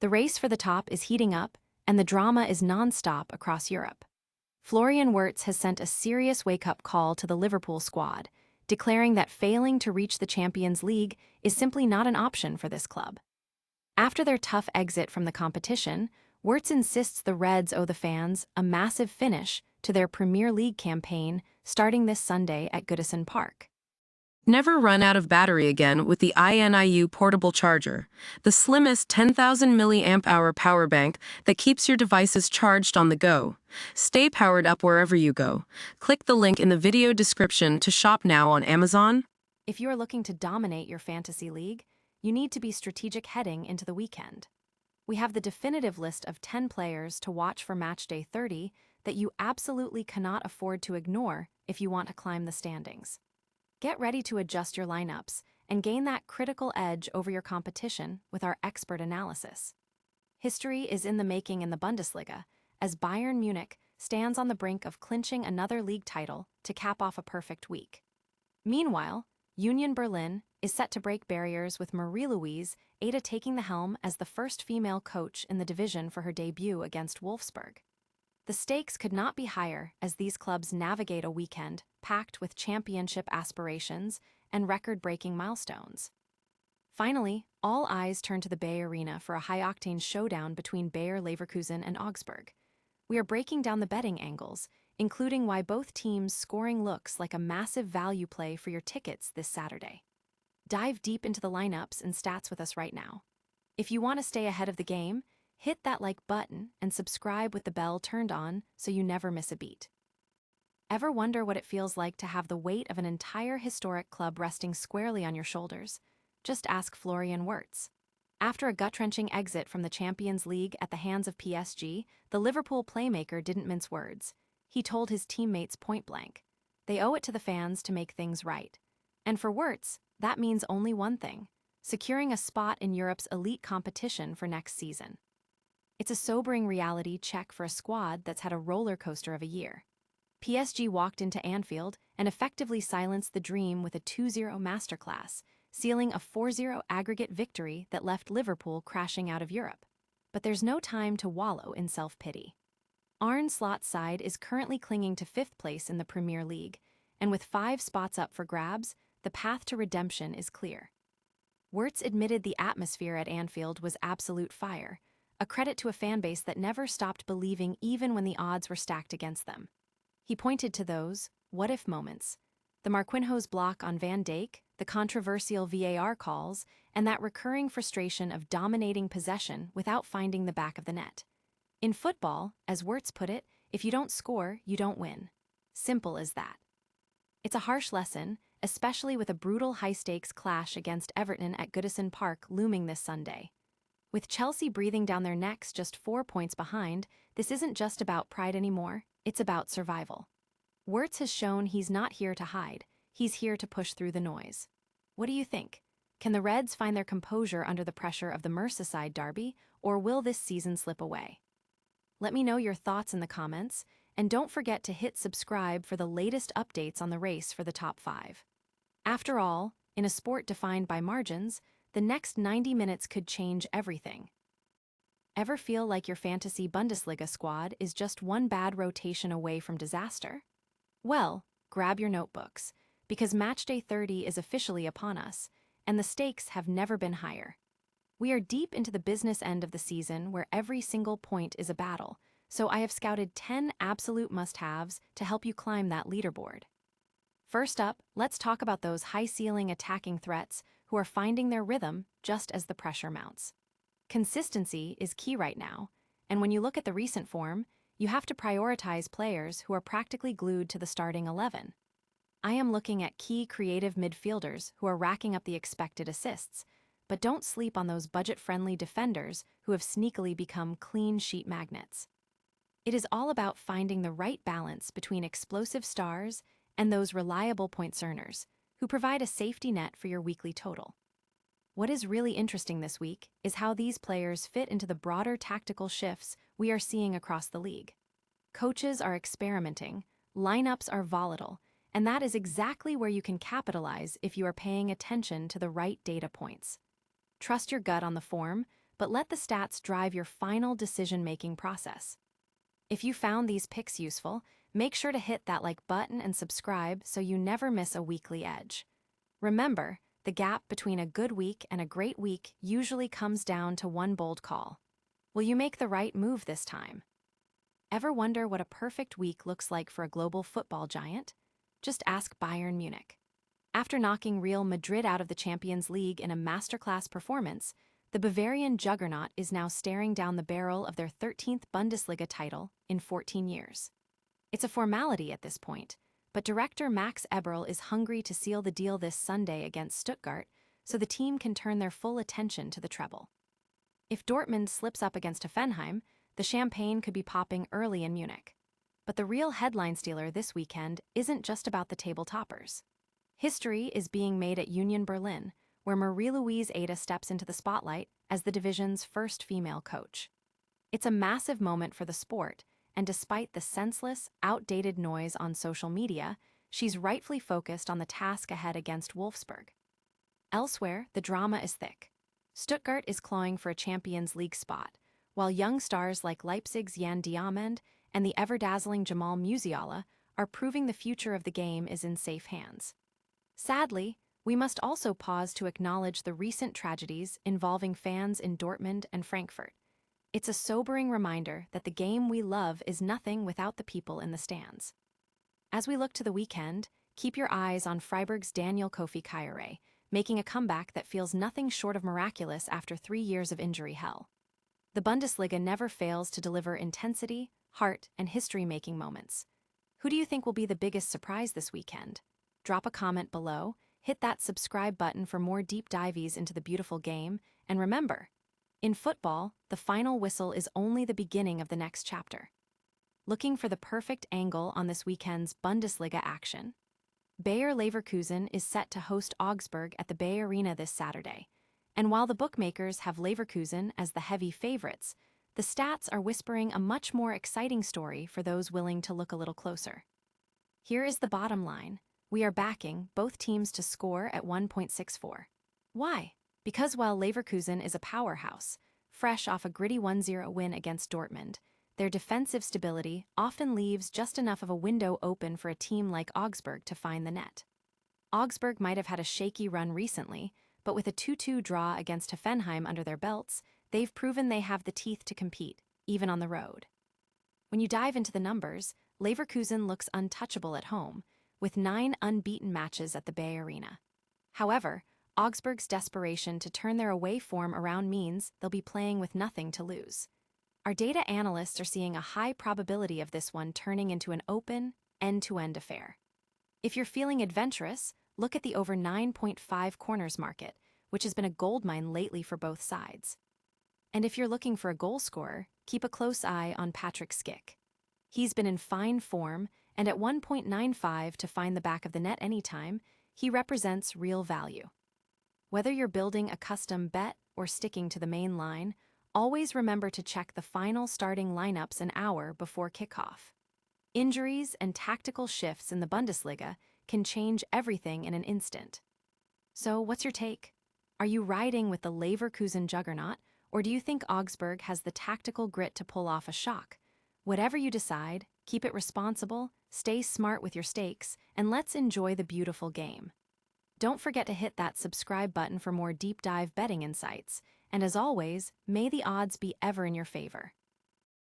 The race for the top is heating up, and the drama is non-stop across Europe. Florian Wirtz has sent a serious wake-up call to the Liverpool squad, declaring that failing to reach the Champions League is simply not an option for this club. After their tough exit from the competition, Wirtz insists the Reds owe the fans a massive finish to their Premier League campaign starting this Sunday at Goodison Park. Never run out of battery again with the INIU portable charger, the slimmest 10,000 mAh power bank that keeps your devices charged on the go. Stay powered up wherever you go. Click the link in the video description to shop now on Amazon. If you are looking to dominate your fantasy league, you need to be strategic heading into the weekend. We have the definitive list of 10 players to watch for matchday 30 that you absolutely cannot afford to ignore if you want to climb the standings. Get ready to adjust your lineups and gain that critical edge over your competition with our expert analysis. History is in the making in the Bundesliga, as Bayern Munich stands on the brink of clinching another league title to cap off a perfect week. Meanwhile, Union Berlin is set to break barriers with Marie-Louise Eta taking the helm as the first female coach in the division for her debut against Wolfsburg. The stakes could not be higher as these clubs navigate a weekend packed with championship aspirations and record-breaking milestones. Finally, all eyes turn to the Bay Arena for a high-octane showdown between Bayer Leverkusen and Augsburg. We are breaking down the betting angles, including why both teams' scoring looks like a massive value play for your tickets this Saturday. Dive deep into the lineups and stats with us right now. If you want to stay ahead of the game, hit that like button and subscribe with the bell turned on so you never miss a beat. Ever wonder what it feels like to have the weight of an entire historic club resting squarely on your shoulders? Just ask Florian Wirtz. After a gut-wrenching exit from the Champions League at the hands of PSG, the Liverpool playmaker didn't mince words. He told his teammates point-blank, they owe it to the fans to make things right. And for Wirtz, that means only one thing: securing a spot in Europe's elite competition for next season. It's a sobering reality check for a squad that's had a roller coaster of a year. PSG walked into Anfield and effectively silenced the dream with a 2-0 masterclass, sealing a 4-0 aggregate victory that left Liverpool crashing out of Europe. But there's no time to wallow in self-pity. Arne Slot's side is currently clinging to 5th place in the Premier League, and with 5 spots up for grabs, the path to redemption is clear. Wirtz admitted the atmosphere at Anfield was absolute fire, a credit to a fanbase that never stopped believing even when the odds were stacked against them. He pointed to those what-if moments: the Marquinhos block on Van Dijk, the controversial VAR calls, and that recurring frustration of dominating possession without finding the back of the net. In football, as Wirtz put it, if you don't score, you don't win. Simple as that. It's a harsh lesson, especially with a brutal high-stakes clash against Everton at Goodison Park looming this Sunday. With Chelsea breathing down their necks just 4 points behind, this isn't just about pride anymore, it's about survival. Wirtz has shown he's not here to hide, he's here to push through the noise. What do you think? Can the Reds find their composure under the pressure of the Merseyside derby, or will this season slip away? Let me know your thoughts in the comments, and don't forget to hit subscribe for the latest updates on the race for the top 5. After all, in a sport defined by margins, the next 90 minutes could change everything. Ever feel like your fantasy Bundesliga squad is just one bad rotation away from disaster? Well, grab your notebooks, because Matchday 30 is officially upon us, and the stakes have never been higher. We are deep into the business end of the season where every single point is a battle, so I have scouted 10 absolute must-haves to help you climb that leaderboard. First up, let's talk about those high-ceiling attacking threats who are finding their rhythm just as the pressure mounts. Consistency is key right now, and when you look at the recent form, you have to prioritize players who are practically glued to the starting 11. I am looking at key creative midfielders who are racking up the expected assists, but don't sleep on those budget-friendly defenders who have sneakily become clean sheet magnets. It is all about finding the right balance between explosive stars and those reliable points earners who provide a safety net for your weekly total. What is really interesting this week is how these players fit into the broader tactical shifts we are seeing across the league. Coaches are experimenting, lineups are volatile, and that is exactly where you can capitalize if you are paying attention to the right data points. Trust your gut on the form, but let the stats drive your final decision-making process. If you found these picks useful, make sure to hit that like button and subscribe so you never miss a weekly edge. Remember, the gap between a good week and a great week usually comes down to one bold call. Will you make the right move this time? Ever wonder what a perfect week looks like for a global football giant? Just ask Bayern Munich. After knocking Real Madrid out of the Champions League in a masterclass performance, the Bavarian juggernaut is now staring down the barrel of their 13th Bundesliga title in 14 years. It's a formality at this point, but director Max Eberl is hungry to seal the deal this Sunday against Stuttgart so the team can turn their full attention to the treble. If Dortmund slips up against Hoffenheim, the champagne could be popping early in Munich. But the real headline stealer this weekend isn't just about the table toppers. History is being made at Union Berlin, where Marie-Louise Eta steps into the spotlight as the division's first female coach. It's a massive moment for the sport, and despite the senseless, outdated noise on social media, she's rightfully focused on the task ahead against Wolfsburg. Elsewhere, the drama is thick. Stuttgart is clawing for a Champions League spot, while young stars like Leipzig's Jan Diamond and the ever-dazzling Jamal Musiala are proving the future of the game is in safe hands. Sadly, we must also pause to acknowledge the recent tragedies involving fans in Dortmund and Frankfurt. It's a sobering reminder that the game we love is nothing without the people in the stands. As we look to the weekend, keep your eyes on Freiburg's Daniel Kofi Kayere, making a comeback that feels nothing short of miraculous after 3 years of injury hell. The Bundesliga never fails to deliver intensity, heart, and history-making moments. Who do you think will be the biggest surprise this weekend? Drop a comment below, hit that subscribe button for more deep dives into the beautiful game, and remember, in football, the final whistle is only the beginning of the next chapter. Looking for the perfect angle on this weekend's Bundesliga action? Bayer Leverkusen is set to host Augsburg at the Bayer Arena this Saturday, and while the bookmakers have Leverkusen as the heavy favorites, the stats are whispering a much more exciting story for those willing to look a little closer. Here is the bottom line. We are backing both teams to score at 1.64. Why? Because while Leverkusen is a powerhouse, fresh off a gritty 1-0 win against Dortmund, their defensive stability often leaves just enough of a window open for a team like Augsburg to find the net. Augsburg might have had a shaky run recently, but with a 2-2 draw against Hoffenheim under their belts, they've proven they have the teeth to compete, even on the road. When you dive into the numbers, Leverkusen looks untouchable at home, with 9 unbeaten matches at the Bay Arena. However, Augsburg's desperation to turn their away form around means they'll be playing with nothing to lose. Our data analysts are seeing a high probability of this one turning into an open, end-to-end affair. If you're feeling adventurous, look at the over 9.5 corners market, which has been a goldmine lately for both sides. And if you're looking for a goal scorer, keep a close eye on Patrick Schick. He's been in fine form, and at 1.95 to find the back of the net anytime, he represents real value. Whether you're building a custom bet or sticking to the main line, always remember to check the final starting lineups an hour before kickoff. Injuries and tactical shifts in the Bundesliga can change everything in an instant. So, what's your take? Are you riding with the Leverkusen juggernaut, or do you think Augsburg has the tactical grit to pull off a shock? Whatever you decide, keep it responsible, stay smart with your stakes, and let's enjoy the beautiful game. Don't forget to hit that subscribe button for more deep dive betting insights, and as always, may the odds be ever in your favor.